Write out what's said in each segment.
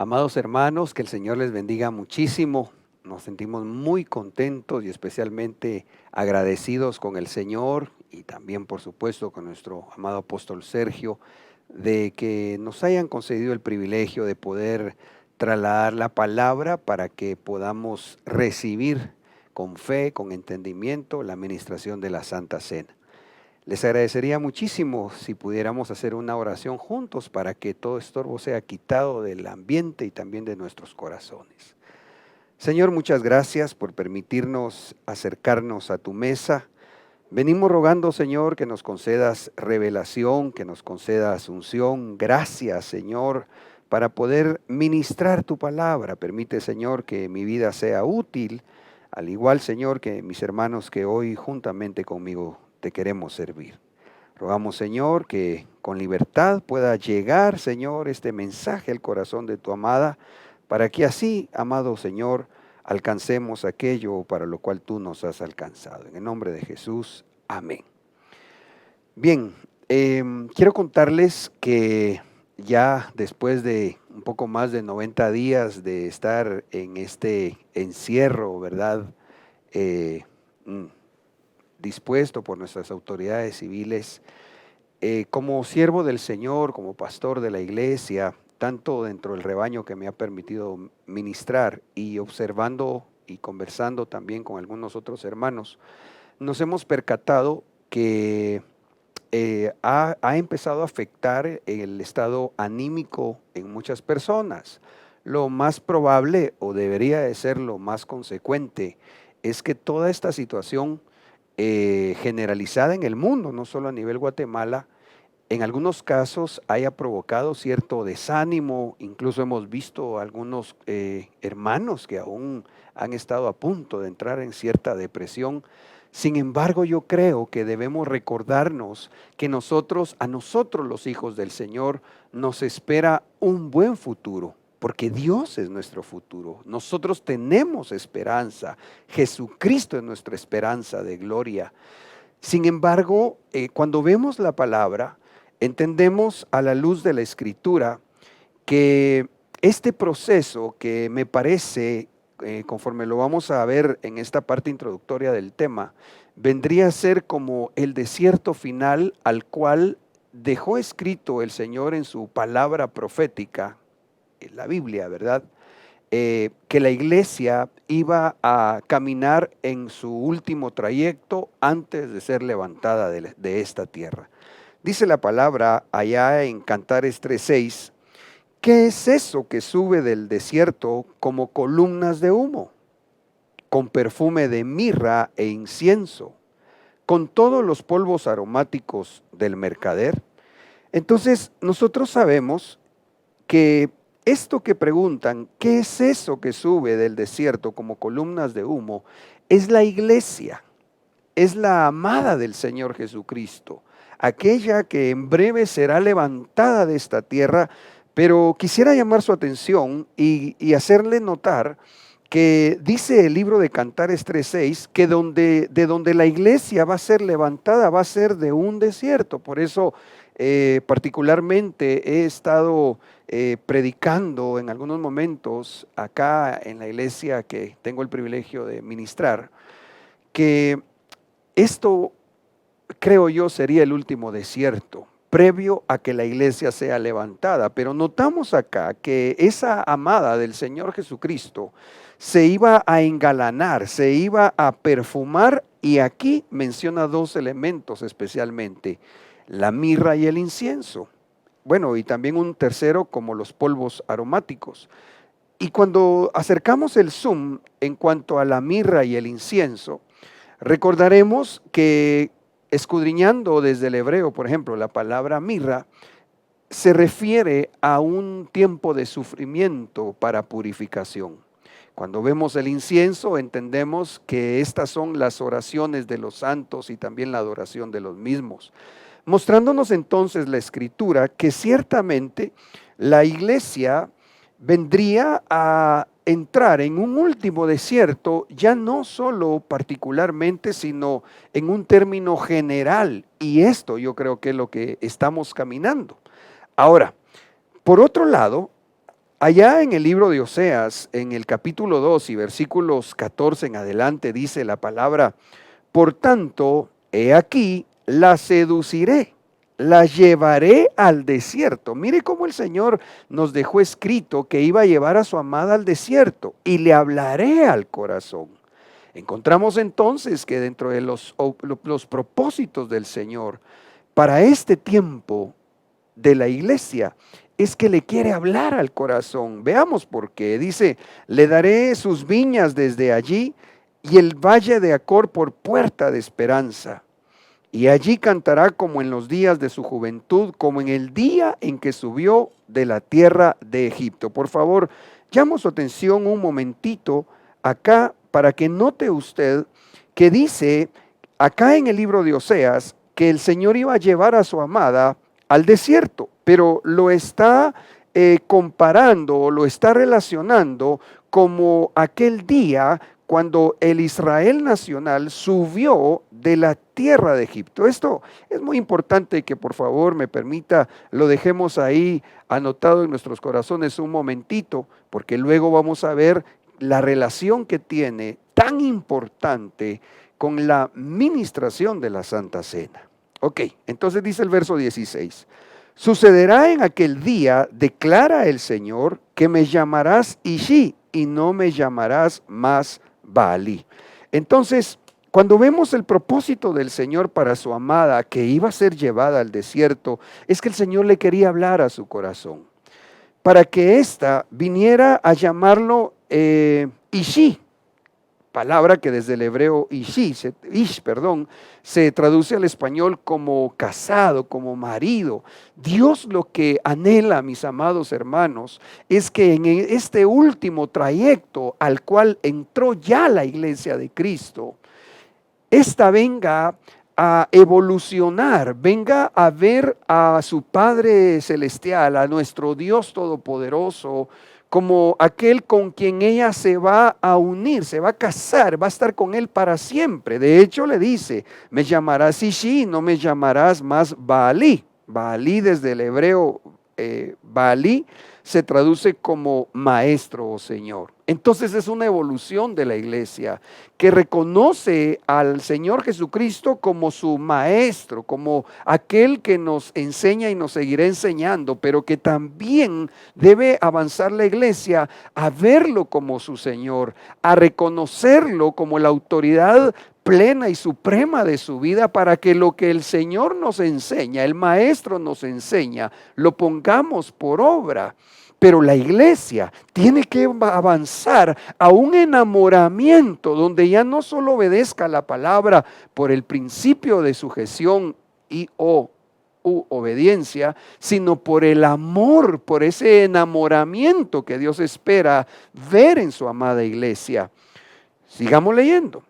Amados hermanos, que el Señor les bendiga muchísimo. Nos sentimos muy contentos y especialmente agradecidos con el Señor y también, por supuesto, con nuestro amado apóstol Sergio, de que nos hayan concedido el privilegio de poder trasladar la palabra para que podamos recibir con fe, con entendimiento, la administración de la Santa Cena. Les agradecería muchísimo si pudiéramos hacer una oración juntos para que todo estorbo sea quitado del ambiente y también de nuestros corazones. Señor, muchas gracias por permitirnos acercarnos a tu mesa. Venimos rogando, Señor, que nos concedas revelación, que nos concedas unción. Gracias, Señor, para poder ministrar tu palabra. Permite, Señor, que mi vida sea útil, al igual, Señor, que mis hermanos que hoy juntamente conmigo te queremos servir. Rogamos, Señor, que con libertad pueda llegar, Señor, este mensaje al corazón de tu amada, para que así, amado Señor, alcancemos aquello para lo cual tú nos has alcanzado. En el nombre de Jesús, amén. Bien, quiero contarles que ya después de un poco más de 90 días de estar en este encierro, ¿verdad? Dispuesto por nuestras autoridades civiles, como siervo del Señor, como pastor de la iglesia, tanto dentro del rebaño que me ha permitido ministrar y observando y conversando también con algunos otros hermanos, nos hemos percatado que ha empezado a afectar el estado anímico en muchas personas. Lo más probable, o debería de ser lo más consecuente, es que toda esta situación generalizada en el mundo, no solo a nivel Guatemala, en algunos casos haya provocado cierto desánimo. Incluso hemos visto algunos hermanos que aún han estado a punto de entrar en cierta depresión. Sin embargo, yo creo que debemos recordarnos que a nosotros los hijos del Señor, nos espera un buen futuro, porque Dios es nuestro futuro. Nosotros tenemos esperanza. Jesucristo es nuestra esperanza de gloria. Sin embargo, cuando vemos la palabra, entendemos a la luz de la Escritura que este proceso, que me parece, conforme lo vamos a ver en esta parte introductoria del tema, vendría a ser como el desierto final al cual dejó escrito el Señor en su palabra profética, en la Biblia, ¿verdad? Que la iglesia iba a caminar en su último trayecto antes de ser levantada de esta tierra. Dice la palabra allá en Cantares 3:6, ¿qué es eso que sube del desierto como columnas de humo, con perfume de mirra e incienso, con todos los polvos aromáticos del mercader? Entonces, nosotros sabemos que esto que preguntan, ¿qué es eso que sube del desierto como columnas de humo? Es la iglesia, es la amada del Señor Jesucristo, aquella que en breve será levantada de esta tierra. Pero quisiera llamar su atención y hacerle notar que dice el libro de Cantares 3:6 que de donde la iglesia va a ser levantada va a ser de un desierto. Por eso particularmente he estado predicando en algunos momentos acá en la iglesia que tengo el privilegio de ministrar, que esto, creo yo, sería el último desierto, previo a que la iglesia sea levantada. Pero notamos acá que esa amada del Señor Jesucristo se iba a engalanar, se iba a perfumar, y aquí menciona dos elementos especialmente: la mirra y el incienso. Bueno, y también un tercero como los polvos aromáticos. Y cuando acercamos el zoom en cuanto a la mirra y el incienso, recordaremos que, escudriñando desde el hebreo, por ejemplo, la palabra mirra se refiere a un tiempo de sufrimiento para purificación. Cuando vemos el incienso, entendemos que estas son las oraciones de los santos y también la adoración de los mismos, mostrándonos entonces la Escritura que ciertamente la iglesia vendría a entrar en un último desierto, ya no solo particularmente, sino en un término general. Y esto yo creo que es lo que estamos caminando. Ahora, por otro lado, Allá en el libro de Oseas, en el capítulo 2 y versículos 14 en adelante, dice la palabra: por tanto, he aquí, la seduciré, la llevaré al desierto. Mire cómo el Señor nos dejó escrito que iba a llevar a su amada al desierto, y le hablaré al corazón. Encontramos entonces que dentro de los propósitos del Señor para este tiempo de la iglesia es que le quiere hablar al corazón. Veamos por qué. Dice: le daré sus viñas desde allí y el valle de Acor por puerta de esperanza. Y allí cantará como en los días de su juventud, como en el día en que subió de la tierra de Egipto. Por favor, llamo su atención un momentito acá para que note usted que dice acá en el libro de Oseas que el Señor iba a llevar a su amada al desierto, pero lo está comparando o lo está relacionando como aquel día cuando el Israel nacional subió de la tierra de Egipto. Esto es muy importante que por favor me permita, lo dejemos ahí anotado en nuestros corazones un momentito, porque luego vamos a ver la relación que tiene tan importante con la ministración de la Santa Cena. Ok, entonces dice el verso 16: sucederá en aquel día, declara el Señor, que me llamarás Ishi y no me llamarás más Baalí. Entonces, cuando vemos el propósito del Señor para su amada que iba a ser llevada al desierto, es que el Señor le quería hablar a su corazón, para que ésta viniera a llamarlo Ishi, palabra que desde el hebreo se traduce al español como casado, como marido. Dios lo que anhela, mis amados hermanos, es que en este último trayecto al cual entró ya la iglesia de Cristo, esta venga a evolucionar, venga a ver a su Padre Celestial, a nuestro Dios Todopoderoso, como aquel con quien ella se va a unir, se va a casar, va a estar con él para siempre. De hecho le dice: me llamarás Ishi, no me llamarás más Baalí. Baalí desde el hebreo Baalí se traduce como maestro o Señor. Entonces es una evolución de la iglesia que reconoce al Señor Jesucristo como su maestro, como aquel que nos enseña y nos seguirá enseñando, pero que también debe avanzar la iglesia a verlo como su Señor, a reconocerlo como la autoridad plena y suprema de su vida, para que lo que el Señor nos enseña, el maestro nos enseña, lo pongamos por obra. Pero la iglesia tiene que avanzar a un enamoramiento donde ya no solo obedezca la palabra por el principio de sujeción y obediencia, sino por el amor, por ese enamoramiento que Dios espera ver en su amada iglesia. Sigamos leyendo.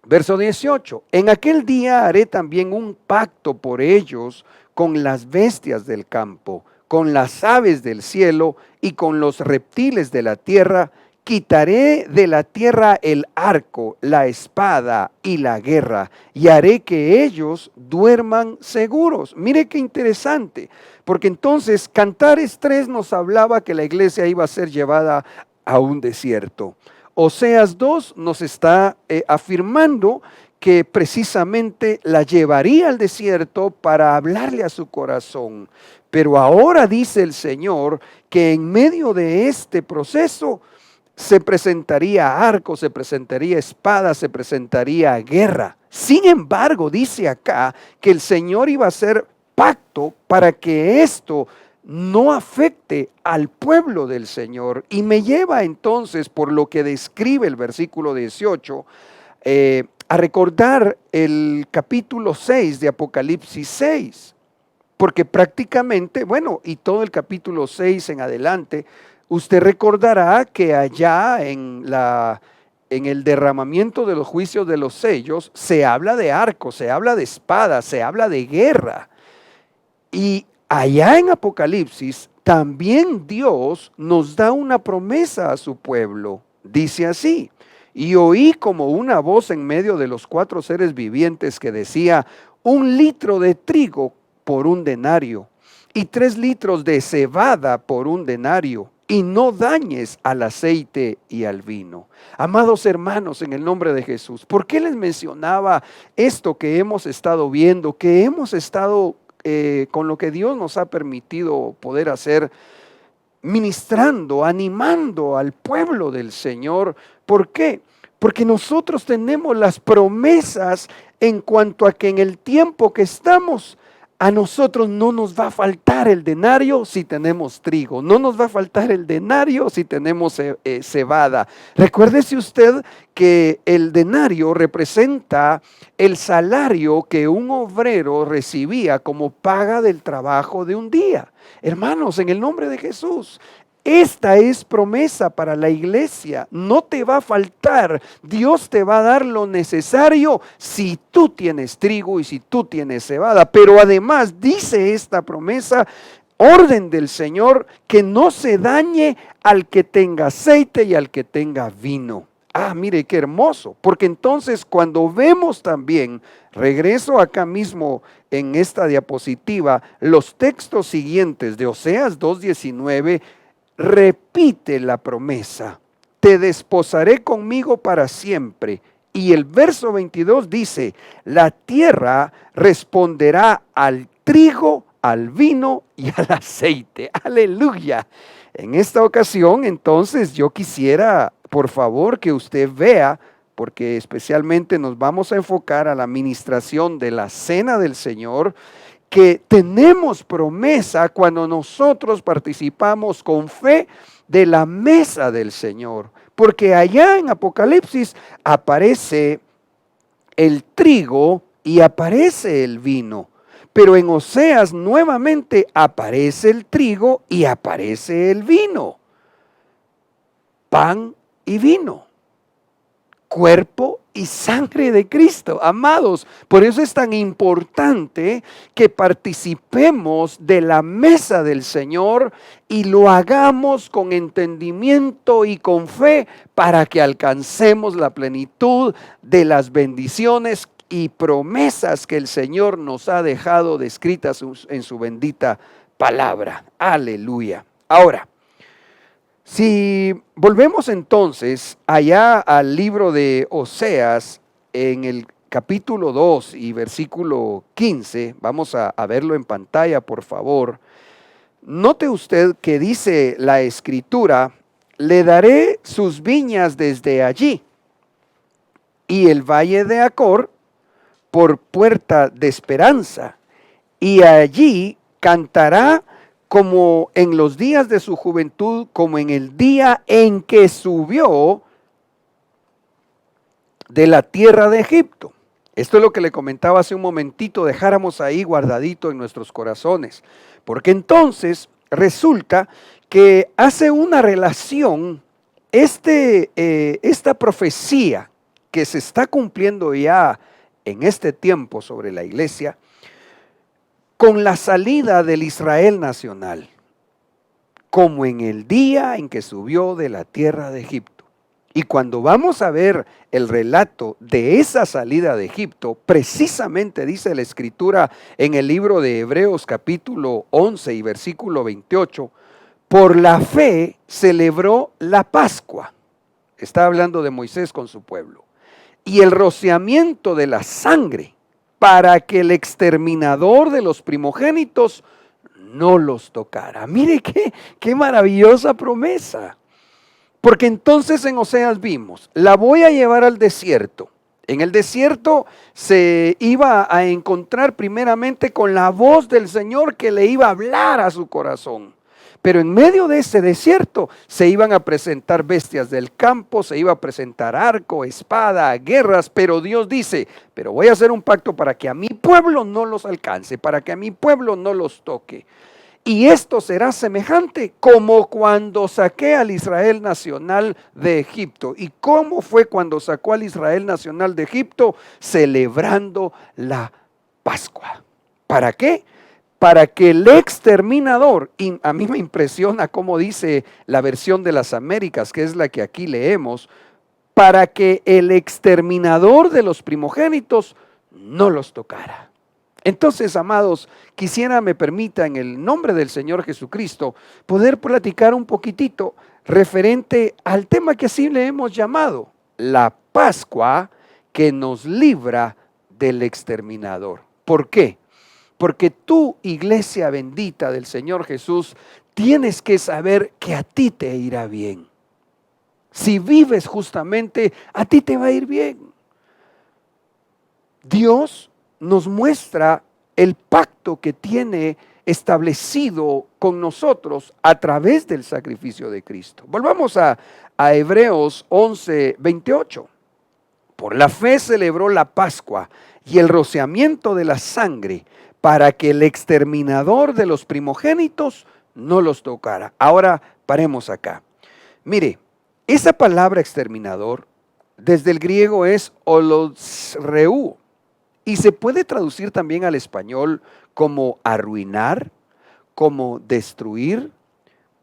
Verso 18: en aquel día haré también un pacto por ellos con las bestias del campo, con las aves del cielo y con los reptiles de la tierra. Quitaré de la tierra el arco, la espada y la guerra, y haré que ellos duerman seguros. Mire qué interesante, porque entonces Cantares 3 nos hablaba que la iglesia iba a ser llevada a un desierto. Oseas 2 nos está afirmando que precisamente la llevaría al desierto para hablarle a su corazón. Pero ahora dice el Señor que en medio de este proceso se presentaría arco, se presentaría espada, se presentaría guerra. Sin embargo, dice acá que el Señor iba a hacer pacto para que esto no afecte al pueblo del Señor. Y me lleva entonces, por lo que describe el versículo 18, a recordar el capítulo 6 de Apocalipsis 6, porque prácticamente, bueno, y todo el capítulo 6 en adelante, usted recordará que allá en el derramamiento de los juicios de los sellos se habla de arco, se habla de espada, se habla de guerra. Y allá en Apocalipsis también Dios nos da una promesa a su pueblo. Dice así: y oí como una voz en medio de los 4 seres vivientes que decía: 1 litro de trigo por 1 denario y 3 litros de cebada por 1 denario, y no dañes al aceite y al vino. Amados hermanos, en el nombre de Jesús, ¿por qué les mencionaba esto que hemos estado viendo, que hemos estado con lo que Dios nos ha permitido poder hacer, ministrando, animando al pueblo del Señor? ¿Por qué? Porque nosotros tenemos las promesas en cuanto a que en el tiempo que estamos, a nosotros no nos va a faltar el denario si tenemos trigo, no nos va a faltar el denario si tenemos cebada. Recuérdese usted que el denario representa el salario que un obrero recibía como paga del trabajo de un día. Hermanos, en el nombre de Jesús, esta es promesa para la iglesia. No te va a faltar. Dios te va a dar lo necesario si tú tienes trigo y si tú tienes cebada. Pero además dice esta promesa, orden del Señor, que no se dañe al que tenga aceite y al que tenga vino. Ah, mire qué hermoso, porque entonces cuando vemos también, regreso acá mismo en esta diapositiva, los textos siguientes de Oseas 2:19, repite la promesa, te desposaré conmigo para siempre. Y el verso 22 dice, la tierra responderá al trigo, al vino y al aceite. Aleluya. En esta ocasión, entonces, yo quisiera, por favor, que usted vea, porque especialmente nos vamos a enfocar a la administración de la cena del Señor, que tenemos promesa cuando nosotros participamos con fe de la mesa del Señor. Porque allá en Apocalipsis aparece el trigo y aparece el vino. Pero en Oseas nuevamente aparece el trigo y aparece el vino. Pan y vino. Cuerpo y sangre de Cristo, amados. Por eso es tan importante que participemos de la mesa del Señor y lo hagamos con entendimiento y con fe para que alcancemos la plenitud de las bendiciones y promesas que el Señor nos ha dejado descritas en su bendita palabra. Aleluya. Ahora, si volvemos entonces allá al libro de Oseas, en el capítulo 2 y versículo 15, vamos a verlo en pantalla, por favor. Note usted que dice la escritura, le daré sus viñas desde allí y el valle de Acor por puerta de esperanza, y allí cantará como en los días de su juventud, como en el día en que subió de la tierra de Egipto. Esto es lo que le comentaba hace un momentito, dejáramos ahí guardadito en nuestros corazones, porque entonces resulta que hace una relación esta profecía que se está cumpliendo ya en este tiempo sobre la iglesia, con la salida del Israel nacional, como en el día en que subió de la tierra de Egipto. Y cuando vamos a ver el relato de esa salida de Egipto, precisamente dice la escritura en el libro de Hebreos capítulo 11 y versículo 28, por la fe celebró la Pascua. Está hablando de Moisés con su pueblo. Y el rociamiento de la sangre, para que el exterminador de los primogénitos no los tocara. Mire qué maravillosa promesa. Porque entonces en Oseas vimos, la voy a llevar al desierto. En el desierto se iba a encontrar primeramente con la voz del Señor que le iba a hablar a su corazón. Pero en medio de ese desierto se iban a presentar bestias del campo, se iba a presentar arco, espada, guerras, pero Dios dice, pero voy a hacer un pacto para que a mi pueblo no los alcance, para que a mi pueblo no los toque. Y esto será semejante como cuando saqué al Israel nacional de Egipto. ¿Y cómo fue cuando sacó al Israel nacional de Egipto? Celebrando la Pascua. ¿Para qué? Para que el exterminador, y a mí me impresiona cómo dice la versión de las Américas, que es la que aquí leemos, para que el exterminador de los primogénitos no los tocara. Entonces, amados, quisiera, me permita, en el nombre del Señor Jesucristo, poder platicar un poquitito referente al tema que así le hemos llamado, la Pascua que nos libra del exterminador. ¿Por qué? Porque tú, iglesia bendita del Señor Jesús, tienes que saber que a ti te irá bien. Si vives justamente, a ti te va a ir bien. Dios nos muestra el pacto que tiene establecido con nosotros a través del sacrificio de Cristo. Volvamos a Hebreos 11:28. Por la fe celebró la Pascua y el rociamiento de la sangre para que el exterminador de los primogénitos no los tocara. Ahora paremos acá. Mire, esa palabra exterminador desde el griego es holosreu y se puede traducir también al español como arruinar, como destruir,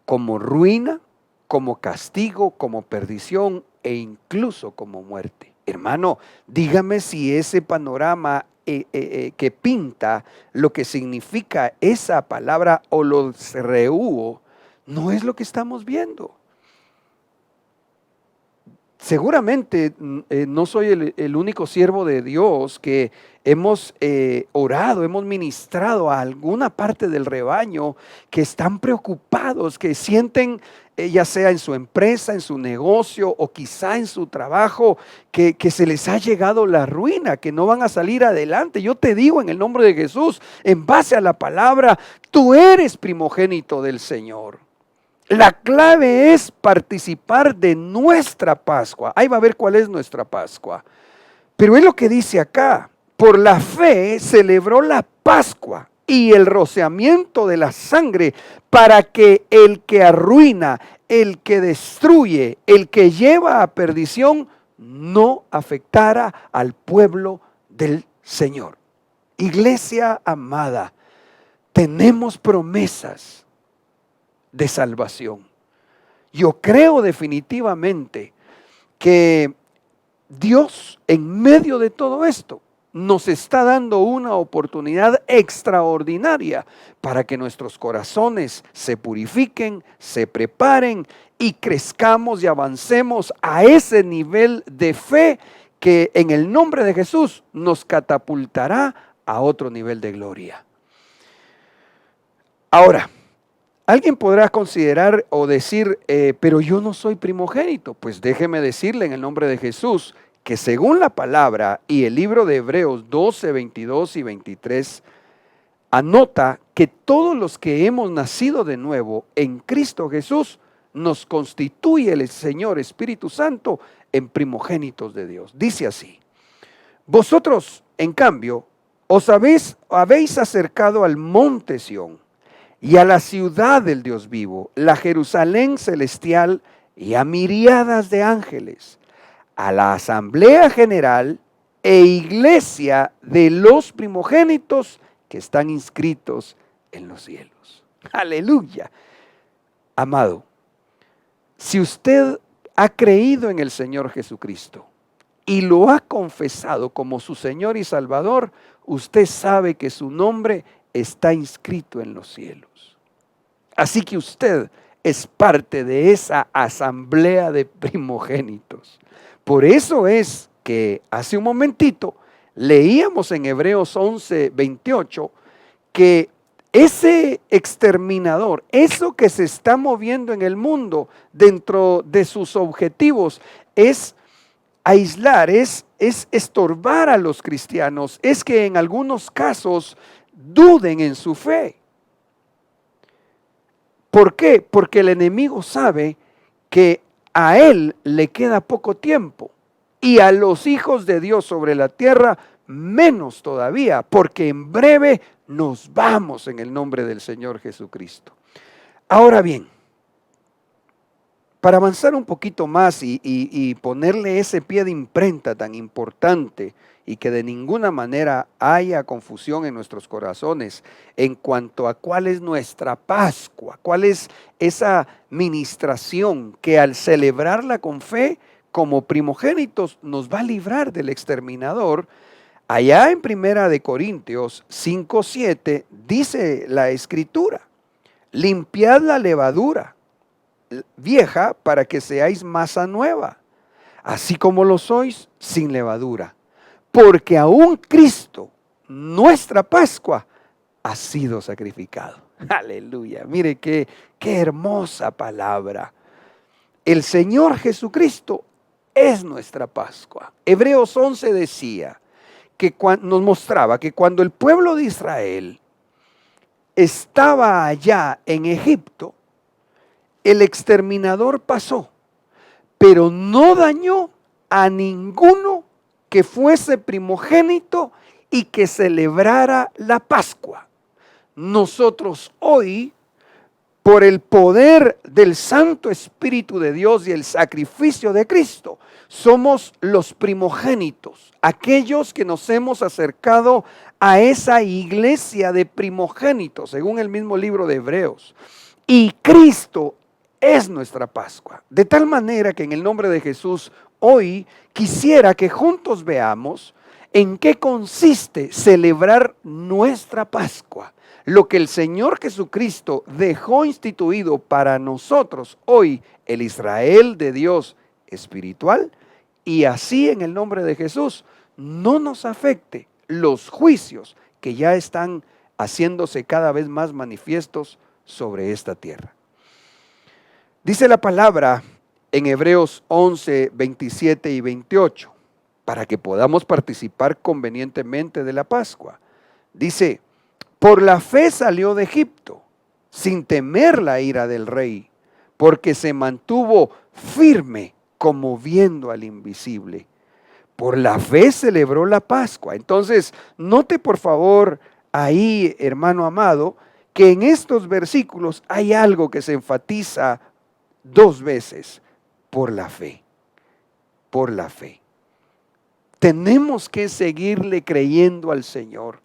como ruina, como castigo, como perdición e incluso como muerte. Hermano, dígame si ese panorama que pinta lo que significa esa palabra holosreu no es lo que estamos viendo. Seguramente no soy el único siervo de Dios que hemos orado, hemos ministrado a alguna parte del rebaño que están preocupados, que sienten, ya sea en su empresa, en su negocio o quizá en su trabajo, que se les ha llegado la ruina, que no van a salir adelante. Yo te digo en el nombre de Jesús, en base a la palabra, tú eres primogénito del Señor. La clave es participar de nuestra Pascua. Ahí va a ver cuál es nuestra Pascua. Pero es lo que dice acá. Por la fe celebró la Pascua y el rociamiento de la sangre para que el que arruina, el que destruye, el que lleva a perdición, no afectara al pueblo del Señor. Iglesia amada, tenemos promesas de salvación. Yo creo definitivamente que Dios en medio de todo esto nos está dando una oportunidad extraordinaria para que nuestros corazones se purifiquen, se preparen y crezcamos y avancemos a ese nivel de fe que en el nombre de Jesús nos catapultará a otro nivel de gloria. Ahora, alguien podrá considerar o decir, pero yo no soy primogénito. Pues déjeme decirle en el nombre de Jesús que según la palabra y el libro de Hebreos 12, 22 y 23, anota que todos los que hemos nacido de nuevo en Cristo Jesús, nos constituye el Señor Espíritu Santo en primogénitos de Dios. Dice así: vosotros, en cambio, os habéis acercado al monte Sión y a la ciudad del Dios vivo, la Jerusalén celestial, y a miriadas de ángeles, a la asamblea general e iglesia de los primogénitos que están inscritos en los cielos. Aleluya. Amado, si usted ha creído en el Señor Jesucristo y lo ha confesado como su Señor y Salvador, usted sabe que su nombre está inscrito en los cielos. Así que usted es parte de esa asamblea de primogénitos. Por eso es que hace un momentito leíamos en Hebreos 11, 28 que ese exterminador, eso que se está moviendo en el mundo dentro de sus objetivos es aislar, es estorbar a los cristianos, es que en algunos casos duden en su fe. ¿Por qué? Porque el enemigo sabe que a él le queda poco tiempo y a los hijos de Dios sobre la tierra menos todavía, porque en breve nos vamos en el nombre del Señor Jesucristo. Ahora bien, para avanzar un poquito más y ponerle ese pie de imprenta tan importante y que de ninguna manera haya confusión en nuestros corazones en cuanto a cuál es nuestra Pascua, cuál es esa ministración que al celebrarla con fe como primogénitos nos va a librar del exterminador. Allá en Primera de Corintios 5:7 dice la Escritura: limpiad la levadura vieja para que seáis masa nueva, así como lo sois sin levadura. Porque aún Cristo, nuestra Pascua, ha sido sacrificado. Aleluya. Mire qué hermosa palabra. El Señor Jesucristo es nuestra Pascua. Hebreos 11 decía que nos mostraba que cuando el pueblo de Israel estaba allá en Egipto, el exterminador pasó, pero no dañó a ninguno que fuese primogénito y que celebrara la Pascua. Nosotros hoy, por el poder del Santo Espíritu de Dios y el sacrificio de Cristo, somos los primogénitos, aquellos que nos hemos acercado a esa iglesia de primogénitos, según el mismo libro de Hebreos. Y Cristo es nuestra Pascua. De tal manera que en el nombre de Jesús, hoy quisiera que juntos veamos en qué consiste celebrar nuestra Pascua. Lo que el Señor Jesucristo dejó instituido para nosotros hoy, el Israel de Dios espiritual, y así en el nombre de Jesús no nos afecte los juicios que ya están haciéndose cada vez más manifiestos sobre esta tierra. Dice la palabra en Hebreos 11, 27 y 28, para que podamos participar convenientemente de la Pascua. Dice: por la fe salió de Egipto, sin temer la ira del rey, porque se mantuvo firme como viendo al invisible. Por la fe celebró la Pascua. Entonces, note por favor ahí, hermano amado, que en estos versículos hay algo que se enfatiza dos veces: por la fe, por la fe. Tenemos que seguirle creyendo al Señor.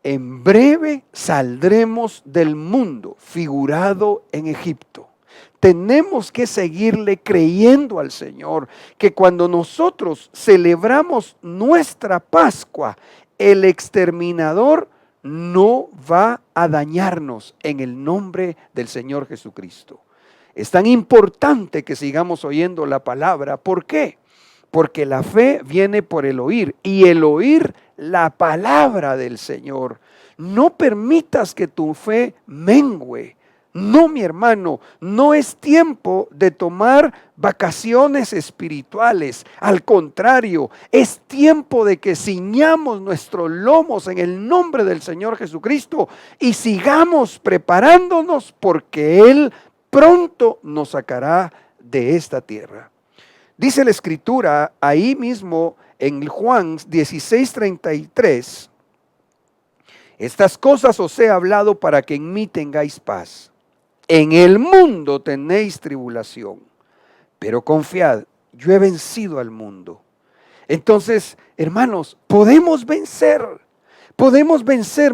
En breve saldremos del mundo figurado en Egipto. Tenemos que seguirle creyendo al Señor, que cuando nosotros celebramos nuestra Pascua, el exterminador no va a dañarnos en el nombre del Señor Jesucristo. Es tan importante que sigamos oyendo la palabra. ¿Por qué? Porque la fe viene por el oír, y el oír la palabra del Señor. No permitas que tu fe mengüe. No, mi hermano, no es tiempo de tomar vacaciones espirituales. Al contrario, es tiempo de que ciñamos nuestros lomos en el nombre del Señor Jesucristo y sigamos preparándonos, porque Él pronto nos sacará de esta tierra. Dice la Escritura ahí mismo en Juan 16:33: estas cosas os he hablado para que en mí tengáis paz. En el mundo tenéis tribulación, pero confiad, yo he vencido al mundo. Entonces, hermanos, podemos vencer.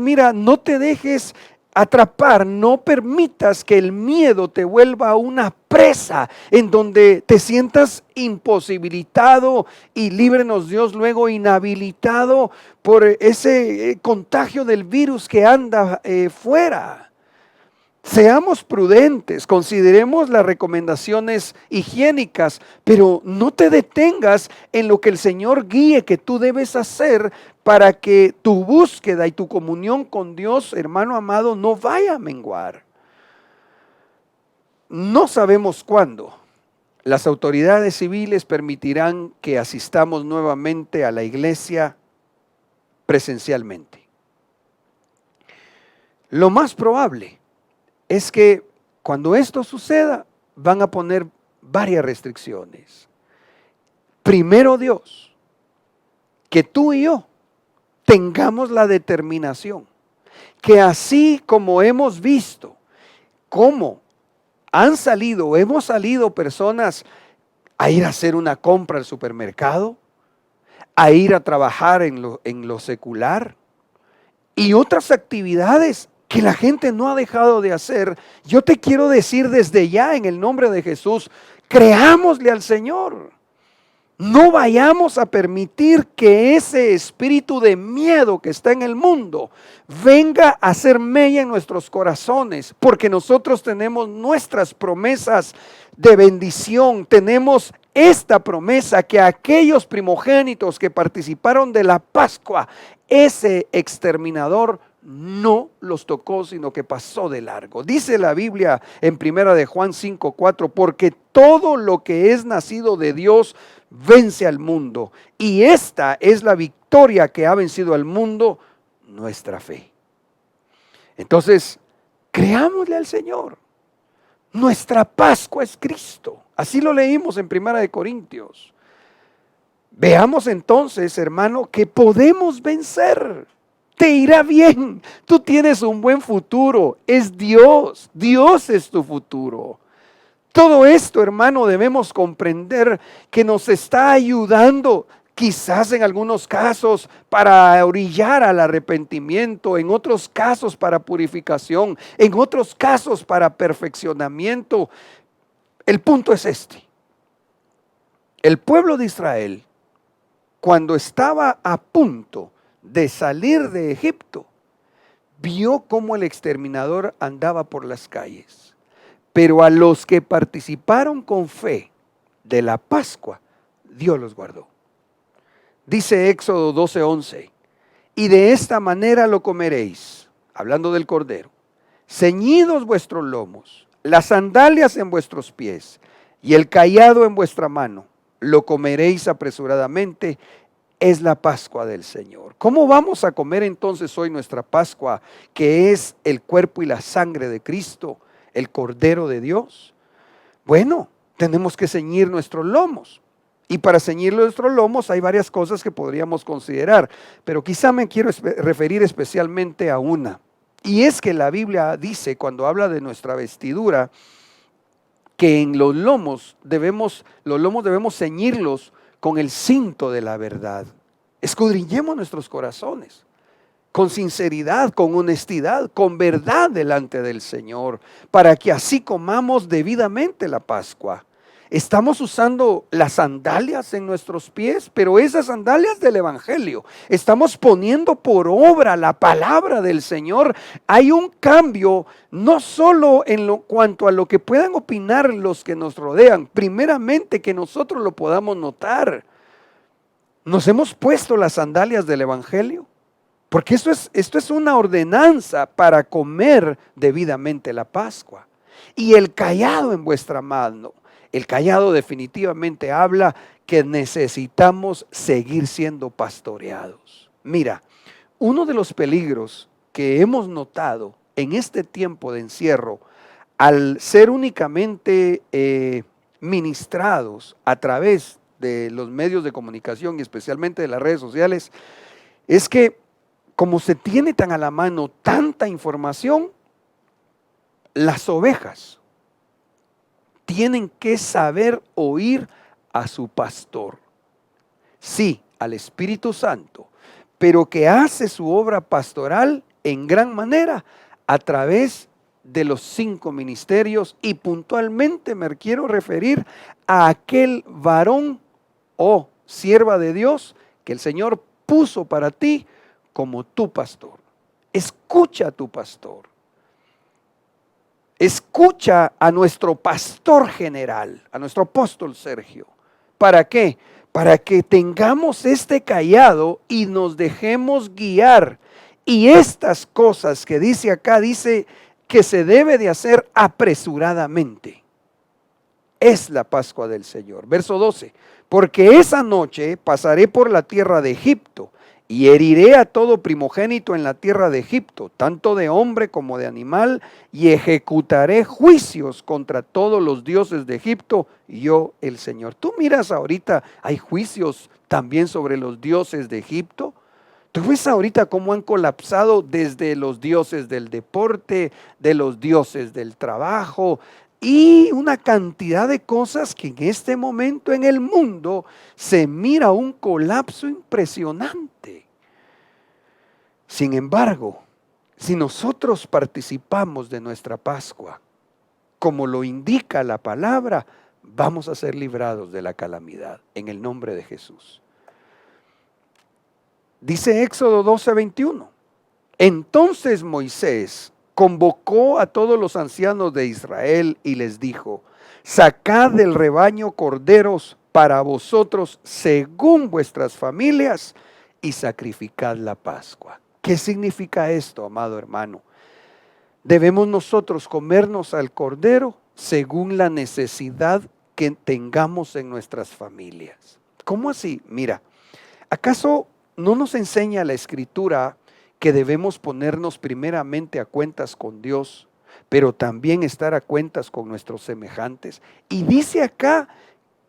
Mira, no te dejes atrapar, no permitas que el miedo te vuelva una presa en donde te sientas imposibilitado y líbrenos Dios luego inhabilitado por ese contagio del virus que anda fuera. Seamos prudentes, consideremos las recomendaciones higiénicas, pero no te detengas en lo que el Señor guíe que tú debes hacer para que tu búsqueda y tu comunión con Dios, hermano amado, no vaya a menguar. No sabemos cuándo las autoridades civiles permitirán que asistamos nuevamente a la iglesia presencialmente. Lo más probable es que cuando esto suceda van a poner varias restricciones. Primero Dios, que tú y yo tengamos la determinación, que así como hemos visto cómo hemos salido personas a ir a hacer una compra al supermercado, a ir a trabajar en lo secular y otras actividades que la gente no ha dejado de hacer. Yo te quiero decir desde ya en el nombre de Jesús, creámosle al Señor. No vayamos a permitir que ese espíritu de miedo que está en el mundo venga a hacer mella en nuestros corazones, porque nosotros tenemos nuestras promesas de bendición. Tenemos esta promesa que aquellos primogénitos que participaron de la Pascua, ese exterminador no los tocó, sino que pasó de largo. Dice la Biblia en primera de Juan 5:4, porque todo lo que es nacido de Dios vence al mundo, y esta es la victoria que ha vencido al mundo, nuestra fe. Entonces, creámosle al Señor. Nuestra Pascua es Cristo. Así lo leímos en primera de Corintios. Veamos entonces, hermano, que podemos vencer. Te irá bien. Tú tienes un buen futuro. Es Dios. Dios es tu futuro. Todo esto, hermano, debemos comprender que nos está ayudando, quizás en algunos casos para orillar al arrepentimiento, en otros casos para purificación, en otros casos para perfeccionamiento. El punto es este. El pueblo de Israel, cuando estaba a punto de salir de Egipto, vio cómo el exterminador andaba por las calles. Pero a los que participaron con fe de la Pascua, Dios los guardó. Dice Éxodo 12:11, y de esta manera lo comeréis, hablando del cordero, ceñidos vuestros lomos, las sandalias en vuestros pies y el cayado en vuestra mano, lo comeréis apresuradamente, es la Pascua del Señor. ¿Cómo vamos a comer entonces hoy nuestra Pascua, que es el cuerpo y la sangre de Cristo, el Cordero de Dios? Bueno, tenemos que ceñir nuestros lomos. Y para ceñir nuestros lomos hay varias cosas que podríamos considerar, pero quizá me quiero referir especialmente a una. Y es que la Biblia dice, cuando habla de nuestra vestidura, que en los lomos debemos ceñirlos con el cinto de la verdad. Escudriñemos nuestros corazones con sinceridad, con honestidad, con verdad delante del Señor, para que así comamos debidamente la Pascua. Estamos usando las sandalias en nuestros pies, pero esas sandalias del Evangelio. Estamos poniendo por obra la palabra del Señor. Hay un cambio, no solo en cuanto a lo que puedan opinar los que nos rodean, primeramente que nosotros lo podamos notar. ¿Nos hemos puesto las sandalias del Evangelio? Porque esto es una ordenanza para comer debidamente la Pascua. Y el cayado en vuestra mano. El cayado definitivamente habla que necesitamos seguir siendo pastoreados. Mira, uno de los peligros que hemos notado en este tiempo de encierro, al ser únicamente ministrados a través de los medios de comunicación y especialmente de las redes sociales, es que como se tiene tan a la mano tanta información, las ovejas tienen que saber oír a su pastor. Sí, al Espíritu Santo, pero que hace su obra pastoral en gran manera a través de los 5 ministerios, y puntualmente me quiero referir a aquel varón o sierva de Dios que el Señor puso para ti como tu pastor. Escucha a tu pastor. Escucha a nuestro pastor general, a nuestro apóstol Sergio. ¿Para qué? Para que tengamos este cayado y nos dejemos guiar. Y estas cosas que dice acá, dice que se debe de hacer apresuradamente. Es la Pascua del Señor. Verso 12. Porque esa noche pasaré por la tierra de Egipto y heriré a todo primogénito en la tierra de Egipto, tanto de hombre como de animal, y ejecutaré juicios contra todos los dioses de Egipto, yo el Señor. Tú miras ahorita, hay juicios también sobre los dioses de Egipto. Tú ves ahorita cómo han colapsado desde los dioses del deporte, de los dioses del trabajo, y una cantidad de cosas que en este momento en el mundo se mira un colapso impresionante. Sin embargo, si nosotros participamos de nuestra Pascua, como lo indica la palabra, vamos a ser librados de la calamidad en el nombre de Jesús. Dice Éxodo 12:21. Entonces Moisés convocó a todos los ancianos de Israel y les dijo: sacad del rebaño corderos para vosotros según vuestras familias y sacrificad la Pascua. ¿Qué significa esto, amado hermano? Debemos nosotros comernos al cordero según la necesidad que tengamos en nuestras familias. ¿Cómo así? Mira, ¿acaso no nos enseña la Escritura que debemos ponernos primeramente a cuentas con Dios, pero también estar a cuentas con nuestros semejantes? Y dice acá: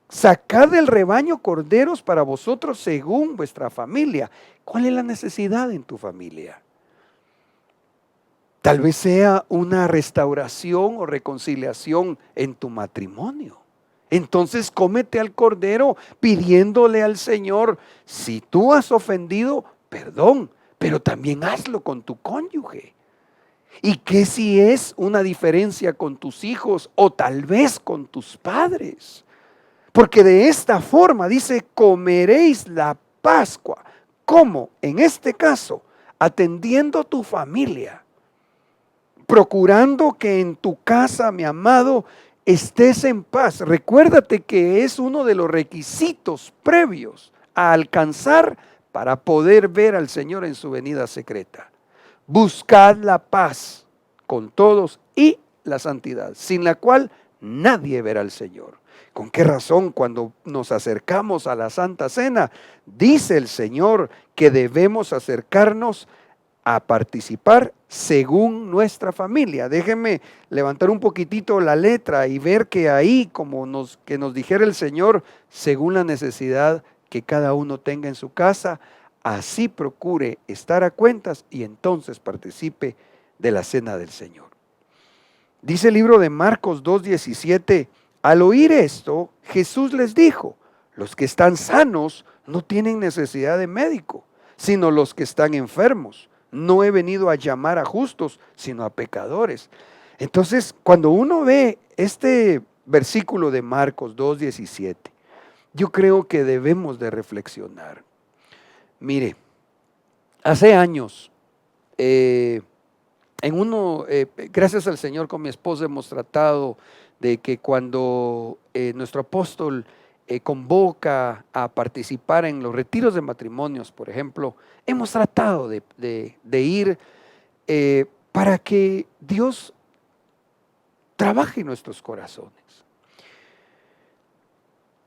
sacad del rebaño corderos para vosotros según vuestra familia. ¿Cuál es la necesidad en tu familia? Tal vez sea una restauración o reconciliación en tu matrimonio. Entonces cómete al cordero pidiéndole al Señor: si tú has ofendido, perdón, pero también hazlo con tu cónyuge. ¿Y qué si es una diferencia con tus hijos o tal vez con tus padres? Porque de esta forma dice: comeréis la Pascua. ¿Cómo? En este caso, atendiendo tu familia, procurando que en tu casa, mi amado, estés en paz. Recuérdate que es uno de los requisitos previos a alcanzar para poder ver al Señor en su venida secreta. Buscad la paz con todos y la santidad, sin la cual nadie verá al Señor. ¿Con qué razón cuando nos acercamos a la Santa Cena, dice el Señor que debemos acercarnos a participar según nuestra familia? Déjenme levantar un poquitito la letra y ver que ahí, que nos dijera el Señor, según la necesidad que cada uno tenga en su casa, así procure estar a cuentas y entonces participe de la cena del Señor. Dice el libro de Marcos 2:17, al oír esto, Jesús les dijo: los que están sanos no tienen necesidad de médico, sino los que están enfermos. No he venido a llamar a justos, sino a pecadores. Entonces, cuando uno ve este versículo de Marcos 2:17, yo creo que debemos de reflexionar. Mire, hace años, gracias al Señor, con mi esposa hemos tratado de que cuando nuestro apóstol convoca a participar en los retiros de matrimonios, por ejemplo, hemos tratado de ir para que Dios trabaje en nuestros corazones.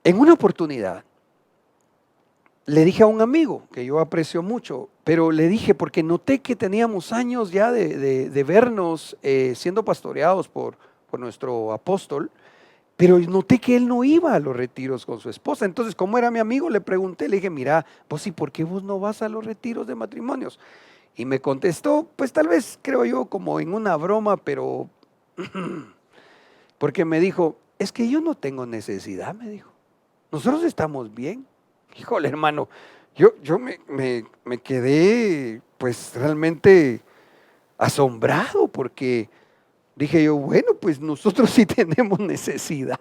En una oportunidad, le dije a un amigo que yo aprecio mucho, pero le dije porque noté que teníamos años ya de vernos siendo pastoreados por nuestro apóstol, pero noté que él no iba a los retiros con su esposa. Entonces, como era mi amigo, le pregunté, le dije: mira, vos, ¿y por qué vos no vas a los retiros de matrimonios? Y me contestó, pues tal vez creo yo como en una broma, pero porque me dijo: es que yo no tengo necesidad, me dijo. Nosotros estamos bien. Híjole, hermano, yo me quedé pues realmente asombrado, porque dije yo: bueno, pues nosotros sí tenemos necesidad.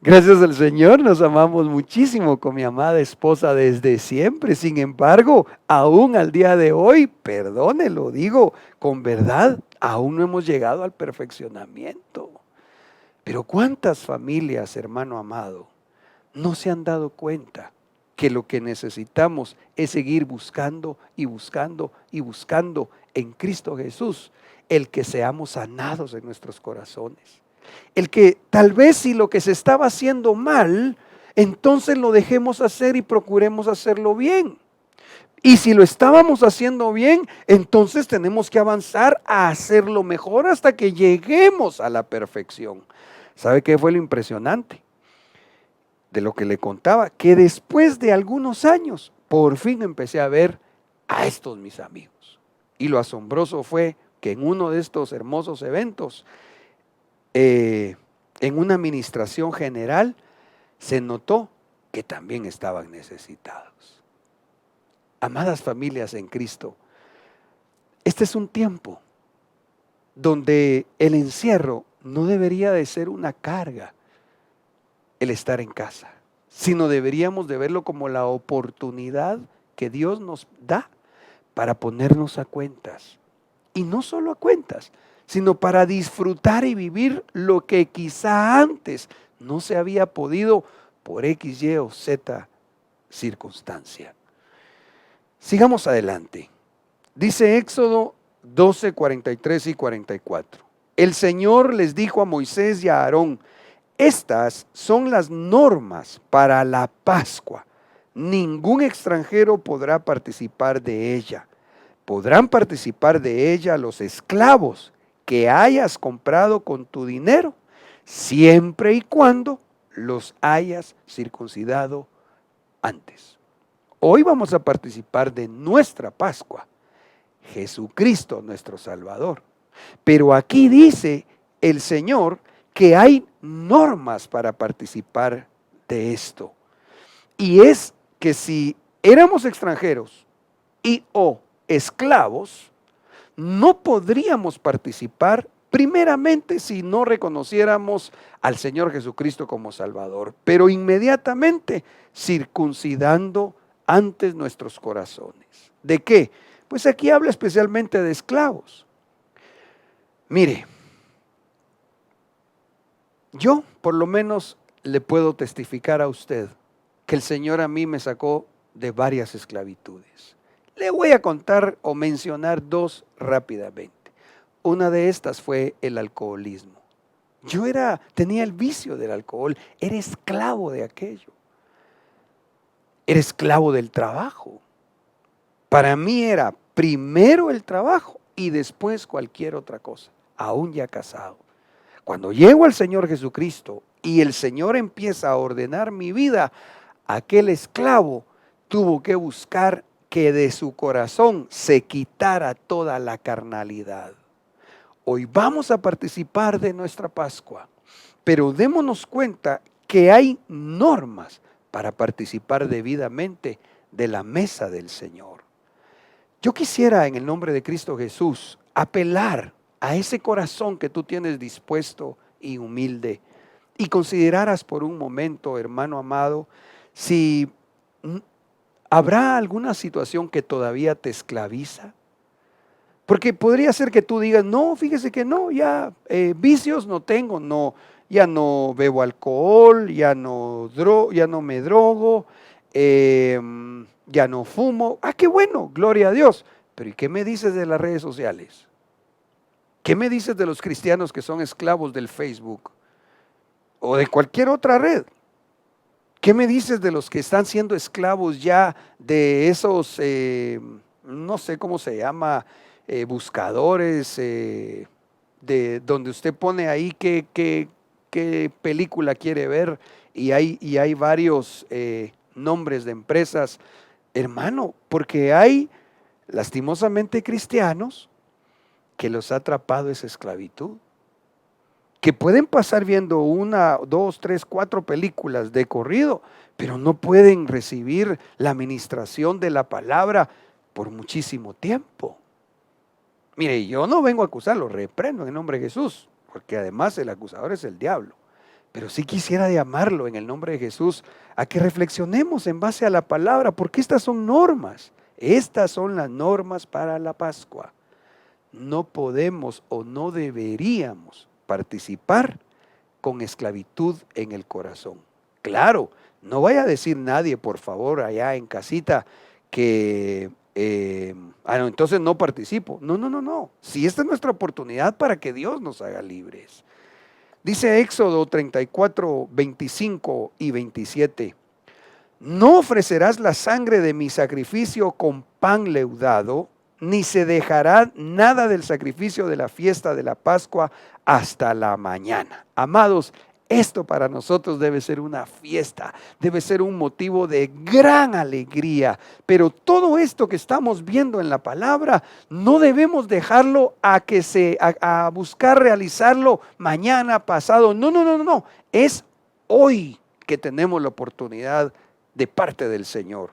Gracias al Señor nos amamos muchísimo con mi amada esposa desde siempre. Sin embargo, aún al día de hoy, perdone, lo digo con verdad, aún no hemos llegado al perfeccionamiento. Pero ¿cuántas familias, hermano amado, no se han dado cuenta que lo que necesitamos es seguir buscando y buscando y buscando en Cristo Jesús el que seamos sanados en nuestros corazones? El que tal vez si lo que se estaba haciendo mal, entonces lo dejemos hacer y procuremos hacerlo bien. Y si lo estábamos haciendo bien, entonces tenemos que avanzar a hacerlo mejor hasta que lleguemos a la perfección. ¿Sabe qué fue lo impresionante de lo que le contaba? Que después de algunos años, por fin empecé a ver a estos mis amigos. Y lo asombroso fue que en uno de estos hermosos eventos, en una administración general, se notó que también estaban necesitados. Amadas familias en Cristo, este es un tiempo donde el encierro no debería de ser una carga, el estar en casa, sino deberíamos de verlo como la oportunidad que Dios nos da para ponernos a cuentas. Y no solo a cuentas, sino para disfrutar y vivir lo que quizá antes no se había podido por X, Y o Z circunstancia. Sigamos adelante. Dice Éxodo 12, 43 y 44. El Señor les dijo a Moisés y a Aarón: estas son las normas para la Pascua. Ningún extranjero podrá participar de ella. Podrán participar de ella los esclavos que hayas comprado con tu dinero, siempre y cuando los hayas circuncidado antes. Hoy vamos a participar de nuestra Pascua, Jesucristo nuestro Salvador. Pero aquí dice el Señor que hay normas para participar de esto. Y es que si éramos extranjeros y o esclavos, no podríamos participar primeramente si no reconociéramos al Señor Jesucristo como Salvador, pero inmediatamente circuncidando antes nuestros corazones. ¿De qué? Pues aquí habla especialmente de esclavos. Mire, yo por lo menos le puedo testificar a usted que el Señor a mí me sacó de varias esclavitudes. Le voy a contar o mencionar dos rápidamente. Una de estas fue el alcoholismo. Yo tenía el vicio del alcohol, era esclavo de aquello. Era esclavo del trabajo. Para mí era primero el trabajo y después cualquier otra cosa, aún ya casado. Cuando llego al Señor Jesucristo y el Señor empieza a ordenar mi vida, aquel esclavo tuvo que buscar que de su corazón se quitara toda la carnalidad. Hoy vamos a participar de nuestra Pascua, pero démonos cuenta que hay normas para participar debidamente de la mesa del Señor. Yo quisiera, en el nombre de Cristo Jesús, apelar a ese corazón que tú tienes dispuesto y humilde, y consideraras por un momento, hermano amado, si habrá alguna situación que todavía te esclaviza. Porque podría ser que tú digas: no, fíjese que no, ya vicios no tengo, no, ya no bebo alcohol, ya no me drogo, ya no fumo. Ah, qué bueno, gloria a Dios. Pero ¿y qué me dices de las redes sociales? ¿Qué me dices de los cristianos que son esclavos del Facebook o de cualquier otra red? ¿Qué me dices de los que están siendo esclavos ya de esos, no sé cómo se llama, buscadores, de donde usted pone ahí qué película quiere ver y hay varios nombres de empresas? Hermano, porque hay lastimosamente cristianos que los ha atrapado esa esclavitud, que pueden pasar viendo 1, 2, 3, 4 películas de corrido, pero no pueden recibir la administración de la palabra por muchísimo tiempo. Mire, yo no vengo a acusarlo, reprendo en el nombre de Jesús, porque además el acusador es el diablo. Pero sí quisiera llamarlo en el nombre de Jesús a que reflexionemos en base a la palabra, porque estas son normas. Estas son las normas para la Pascua. No podemos o no deberíamos participar con esclavitud en el corazón. Claro, no vaya a decir nadie, por favor, allá en casita, que no, entonces no participo. No. Si esta es nuestra oportunidad para que Dios nos haga libres. Dice Éxodo 34, 25 y 27. No ofrecerás la sangre de mi sacrificio con pan leudado, ni se dejará nada del sacrificio de la fiesta de la Pascua hasta la mañana. Amados, esto para nosotros debe ser una fiesta, debe ser un motivo de gran alegría, pero todo esto que estamos viendo en la palabra, no debemos dejarlo a buscar realizarlo mañana, pasado. No, es hoy que tenemos la oportunidad de parte del Señor.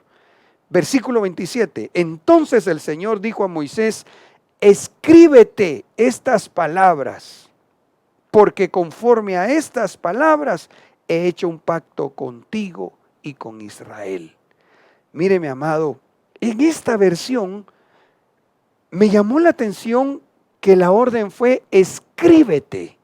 Versículo 27, entonces el Señor dijo a Moisés: escríbete estas palabras, porque conforme a estas palabras he hecho un pacto contigo y con Israel. Mire, mi amado, en esta versión me llamó la atención que la orden fue: escríbete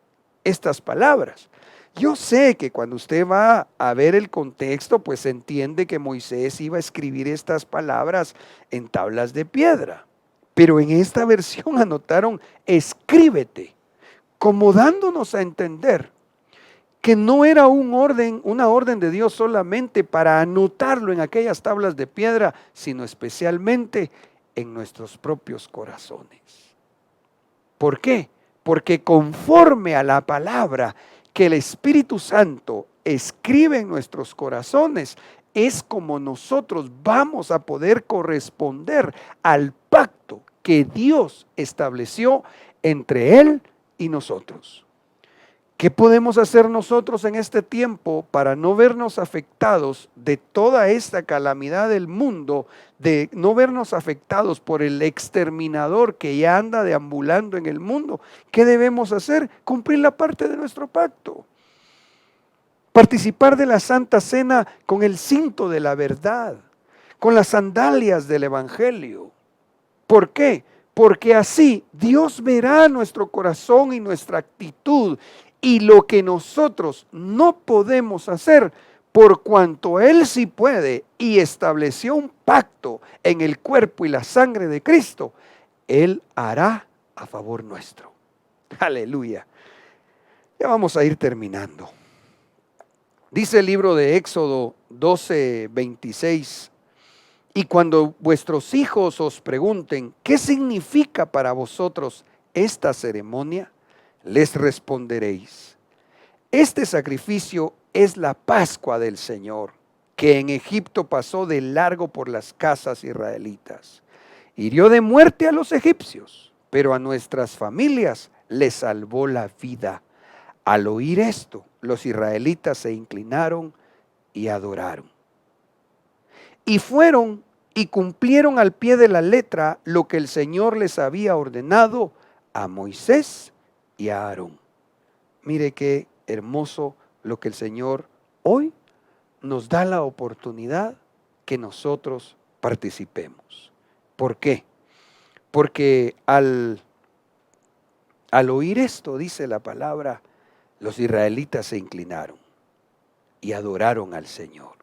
estas palabras. Yo sé que cuando usted va a ver el contexto, pues entiende que Moisés iba a escribir estas palabras en tablas de piedra. Pero en esta versión anotaron: escríbete, como dándonos a entender que no era una orden de Dios solamente para anotarlo en aquellas tablas de piedra, sino especialmente en nuestros propios corazones. ¿Por qué? Porque conforme a la palabra que el Espíritu Santo escribe en nuestros corazones, es como nosotros vamos a poder corresponder al pacto que Dios estableció entre Él y nosotros. ¿Qué podemos hacer nosotros en este tiempo para no vernos afectados de toda esta calamidad del mundo, de no vernos afectados por el exterminador que ya anda deambulando en el mundo? ¿Qué debemos hacer? Cumplir la parte de nuestro pacto. Participar de la Santa Cena con el cinto de la verdad, con las sandalias del Evangelio. ¿Por qué? Porque así Dios verá nuestro corazón y nuestra actitud, y lo que nosotros no podemos hacer, por cuanto Él sí puede y estableció un pacto en el cuerpo y la sangre de Cristo, Él hará a favor nuestro. Aleluya. Ya vamos a ir terminando. Dice el libro de Éxodo 12:26: y cuando vuestros hijos os pregunten: ¿qué significa para vosotros esta ceremonia?, les responderéis: este sacrificio es la Pascua del Señor, que en Egipto pasó de largo por las casas israelitas. Hirió de muerte a los egipcios, pero a nuestras familias les salvó la vida. Al oír esto, los israelitas se inclinaron y adoraron. Y fueron y cumplieron al pie de la letra lo que el Señor les había ordenado a Moisés y a Aarón. Mire qué hermoso lo que el Señor hoy nos da la oportunidad que nosotros participemos. ¿Por qué? Porque al oír esto, dice la palabra, los israelitas se inclinaron y adoraron al Señor.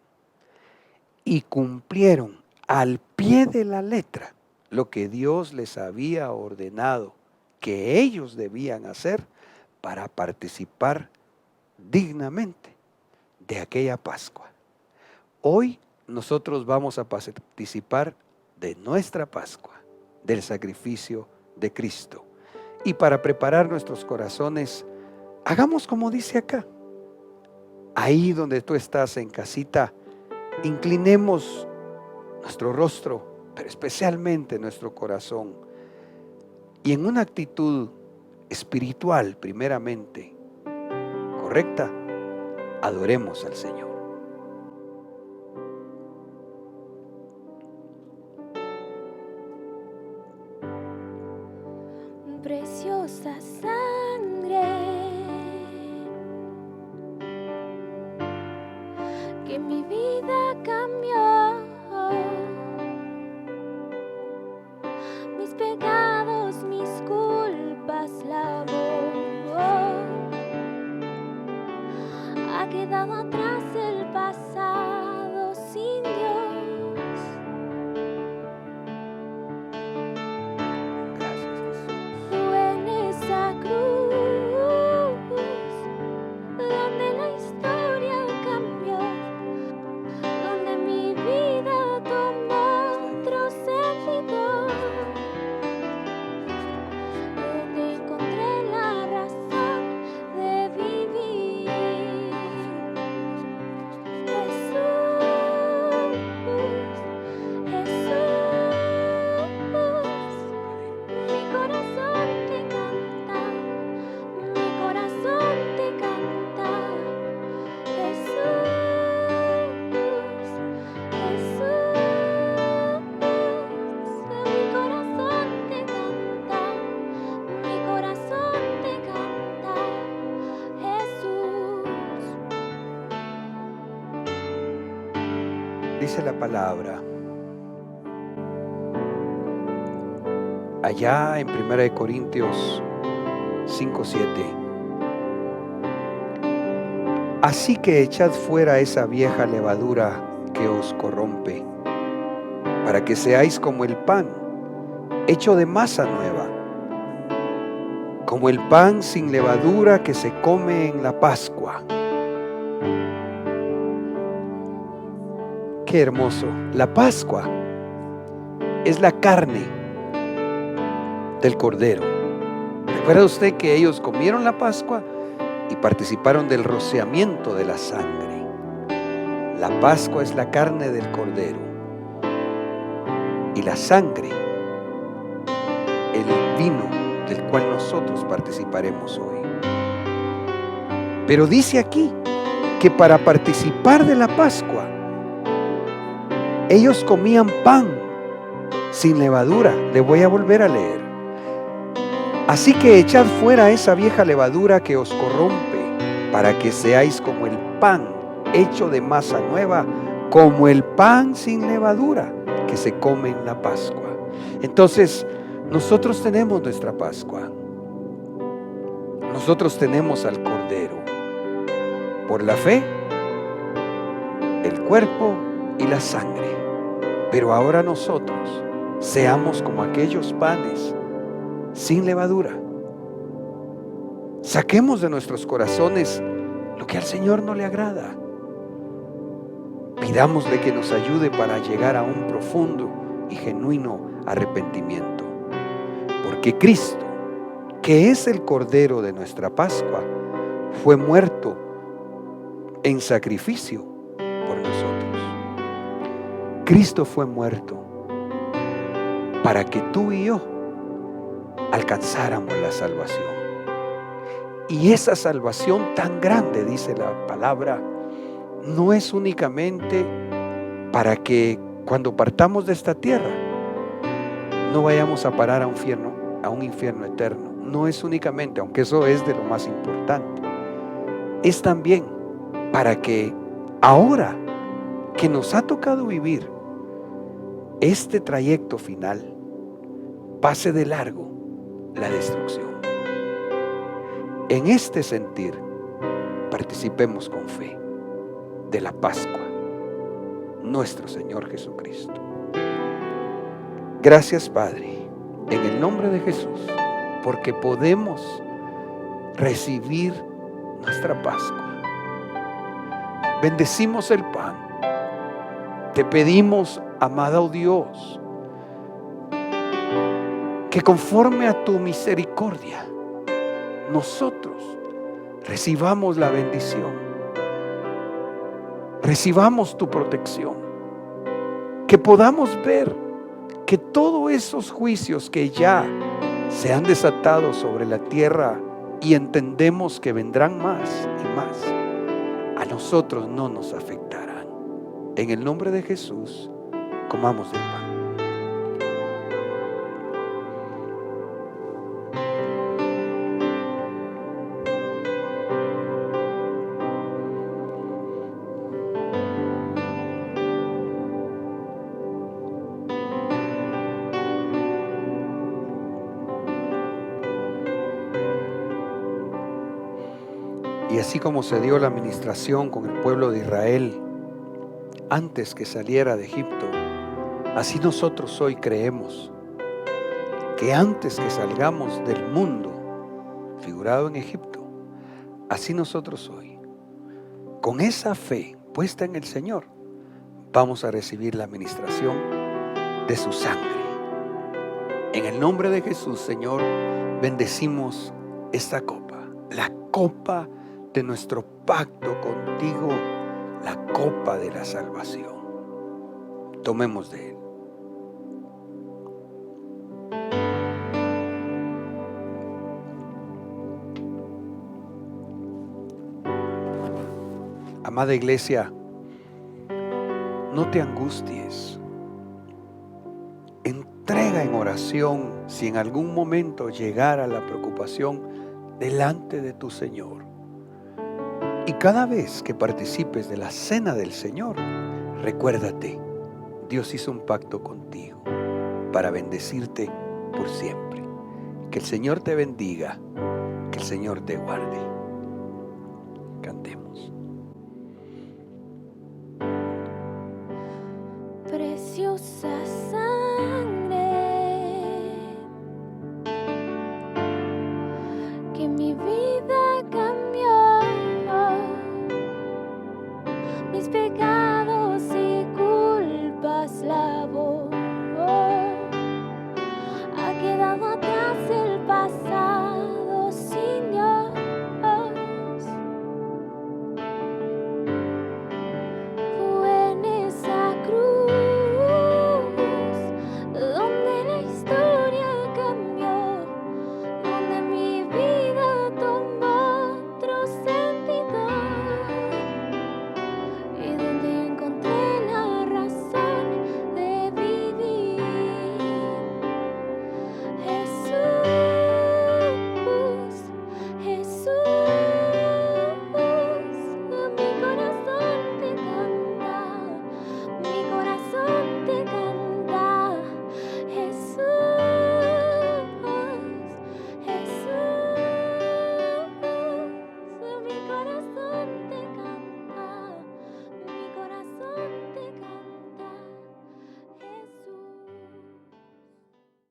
Y cumplieron al pie de la letra lo que Dios les había ordenado que ellos debían hacer para participar dignamente de aquella Pascua. Hoy nosotros vamos a participar de nuestra Pascua, del sacrificio de Cristo. Y para preparar nuestros corazones, hagamos como dice acá. Ahí donde tú estás en casita, inclinemos nuestro rostro, pero especialmente nuestro corazón, y en una actitud espiritual primeramente, correcta, adoremos al Señor. Preciosa sangre que mi vida cambió, mis pecados, mis culpas lavó, ha quedado atrás el pasado sin Dios. Fue en esa cruz donde la historia cambió, donde mi vida tomó otro sentido, donde encontré la razón de vivir. Dice la palabra allá en 1 Corintios 5:7. Así que echad fuera esa vieja levadura que os corrompe, para que seáis como el pan hecho de masa nueva, como el pan sin levadura que se come en la Pascua. Qué hermoso. La Pascua es la carne del Cordero. ¿Recuerda usted que ellos comieron la Pascua y participaron del rociamiento de la sangre? La Pascua es la carne del Cordero y la sangre, el vino del cual nosotros participaremos hoy. Pero dice aquí que para participar de la Pascua, ellos comían pan sin levadura. Le voy a volver a leer. Así que echad fuera esa vieja levadura que os corrompe, para que seáis como el pan hecho de masa nueva, como el pan sin levadura que se come en la Pascua. Entonces, nosotros tenemos nuestra Pascua. Nosotros tenemos al Cordero. Por la fe, el cuerpo y la sangre. Pero ahora nosotros seamos como aquellos panes sin levadura. Saquemos de nuestros corazones lo que al Señor no le agrada. Pidámosle que nos ayude para llegar a un profundo y genuino arrepentimiento. Porque Cristo, que es el Cordero de nuestra Pascua, fue muerto en sacrificio por nosotros. Cristo fue muerto para que tú y yo alcanzáramos la salvación. Y esa salvación tan grande, dice la palabra, no es únicamente para que cuando partamos de esta tierra no vayamos a parar a un infierno eterno. No es únicamente, aunque eso es de lo más importante, es también para que ahora que nos ha tocado vivir este trayecto final, pase de largo la destrucción. En este sentir, participemos con fe de la Pascua, nuestro Señor Jesucristo. Gracias, Padre, en el nombre de Jesús, porque podemos recibir nuestra Pascua. Bendecimos el pan. Te pedimos, amado Dios, que conforme a tu misericordia, nosotros recibamos la bendición, recibamos tu protección, que podamos ver que todos esos juicios que ya se han desatado sobre la tierra y entendemos que vendrán más y más, a nosotros no nos afectarán. En el nombre de Jesús, comamos del pan. Y así como se dio la administración con el pueblo de Israel antes que saliera de Egipto, así nosotros hoy creemos que antes que salgamos del mundo figurado en Egipto, así nosotros hoy, con esa fe puesta en el Señor, vamos a recibir la administración de su sangre. En el nombre de Jesús, Señor, bendecimos esta copa, la copa de nuestro pacto contigo, la copa de la salvación. Tomemos de él. Amada iglesia, no te angusties. Entrega en oración si en algún momento llegara la preocupación delante de tu Señor. Y cada vez que participes de la cena del Señor, Recuérdate, Dios hizo un pacto contigo para bendecirte por siempre. Que el Señor te bendiga, que el Señor te guarde. Cantemos. Preciosa